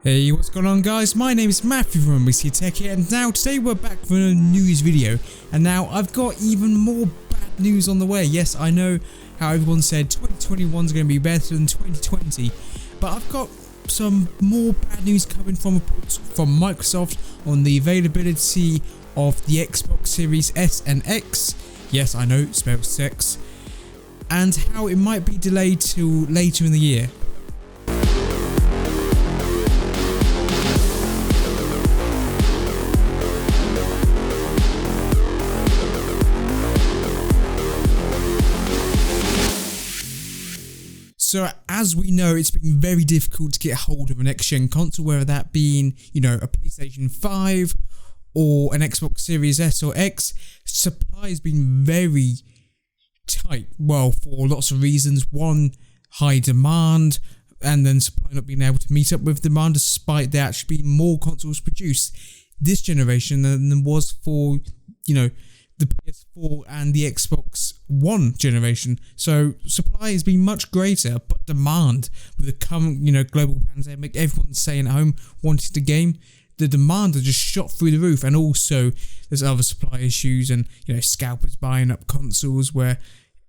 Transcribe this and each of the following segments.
Hey, what's going on guys? My name is Matthew from MBC Tech here, and now today we're back for a news video, and now I've got even more bad news on the way. Yes, I know how everyone said 2021 is going to be better than 2020, but I've got some more bad news coming from Microsoft on the availability of the Xbox Series S and X. Yes, I know, it spells sex. And how it might be delayed till later in the year. So as we know, it's been very difficult to get hold of a next-gen console, whether that being, a PlayStation 5 or an Xbox Series S or X. Supply has been very tight, well, for lots of reasons. One, high demand, and then supply not being able to meet up with demand despite there actually being more consoles produced this generation than there was for, the PS4 and the Xbox One generation. So supply has been much greater, but demand with the current, global pandemic, everyone's staying at home, wanting to game, the demand has just shot through the roof. And also there's other supply issues and, scalpers buying up consoles where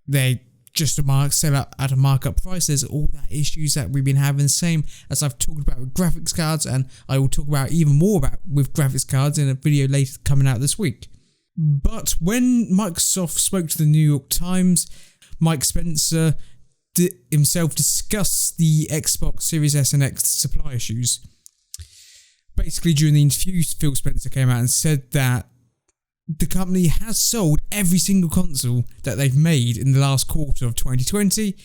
they just sell out at a markup price. There's all that issues that we've been having, same as I've talked about with graphics cards, and I will talk about even more about with graphics cards in a video later coming out this week. But when Microsoft spoke to the New York Times, Mike Spencer himself discussed the Xbox Series S and X supply issues. Basically, during the interview, Phil Spencer came out and said that the company has sold every single console that they've made in the last quarter of 2020,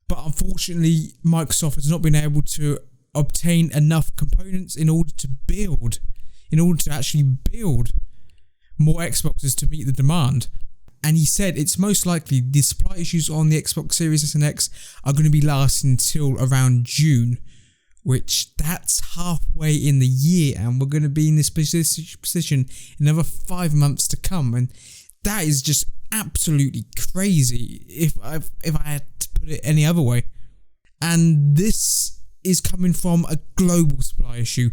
but unfortunately, Microsoft has not been able to obtain enough components in order to actually build more Xboxes to meet the demand. And he said it's most likely the supply issues on the Xbox Series S and X are going to be lasting until around June, which that's halfway in the year, and we're going to be in this position in another 5 months to come, and that is just absolutely crazy if I had to put it any other way. And this is coming from a global supply issue,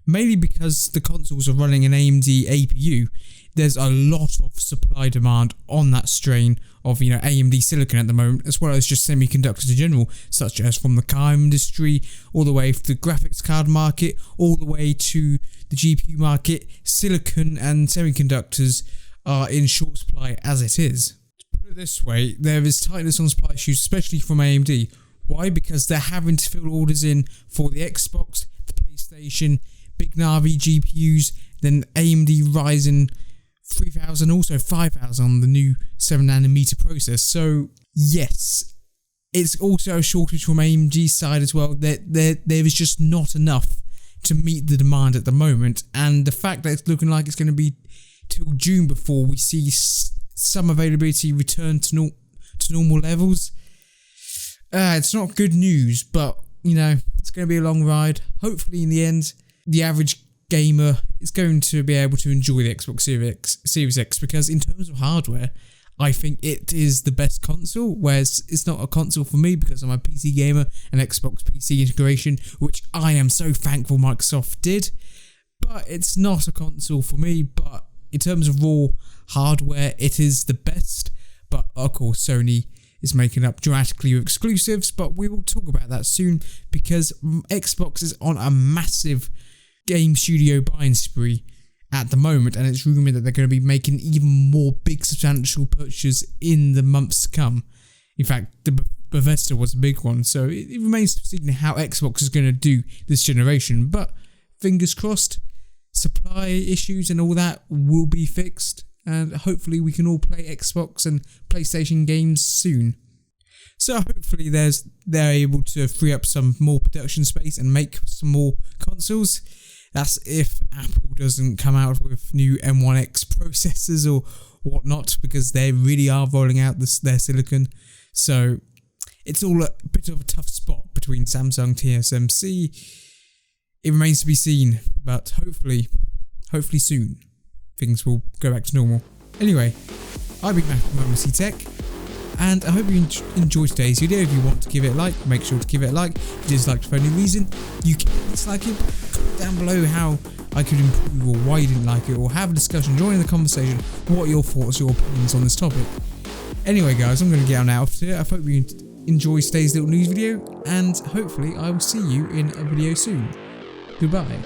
mainly because the consoles are running an AMD APU. There's a lot of supply demand on that strain of AMD silicon at the moment, as well as just semiconductors in general, such as from the car industry all the way to the graphics card market, all the way to the GPU market. Silicon and semiconductors are in short supply as it is. To put it this way, there is tightness on supply issues, especially from AMD. Why? Because they're having to fill orders in for the Xbox, the PlayStation, big Navi GPUs, then AMD Ryzen 3000, also 5000 on the new 7nm process. So yes, it's also a shortage from AMD's side as well. There is just not enough to meet the demand at the moment, and the fact that it's looking like it's going to be till June before we see some availability return to normal levels, it's not good news. But it's going to be a long ride. Hopefully in the end, the average gamer is going to be able to enjoy the Xbox Series X, because in terms of hardware, I think it is the best console, whereas it's not a console for me because I'm a PC gamer and Xbox PC integration, which I am so thankful Microsoft did, but it's not a console for me. But in terms of raw hardware, it is the best. But of course, Sony is making up dramatically with exclusives, but we will talk about that soon, because Xbox is on a massive game studio buying spree at the moment, and it's rumoured that they're going to be making even more big substantial purchases in the months to come. In fact, the Bethesda was a big one, so it remains to be seen how Xbox is going to do this generation, but fingers crossed, supply issues and all that will be fixed, and hopefully we can all play Xbox and PlayStation games soon. So hopefully they're able to free up some more production space and make some more consoles. That's if Apple doesn't come out with new M1X processors or whatnot, because they really are rolling out their silicon. So it's all a bit of a tough spot between Samsung, TSMC. It remains to be seen, but hopefully soon things will go back to normal. Anyway, I've been Matt from MBC Tech, And I hope you enjoyed today's video. If you want to give it a like, make sure to give it a like. If you disliked for any reason, you can dislike it. Comment down below how I could improve or why you didn't like it, or have a discussion, join in the conversation. What are your thoughts, your opinions on this topic? Anyway guys, I'm going to get on out of here. I hope you enjoy today's little news video, and hopefully I will see you in a video soon. Goodbye.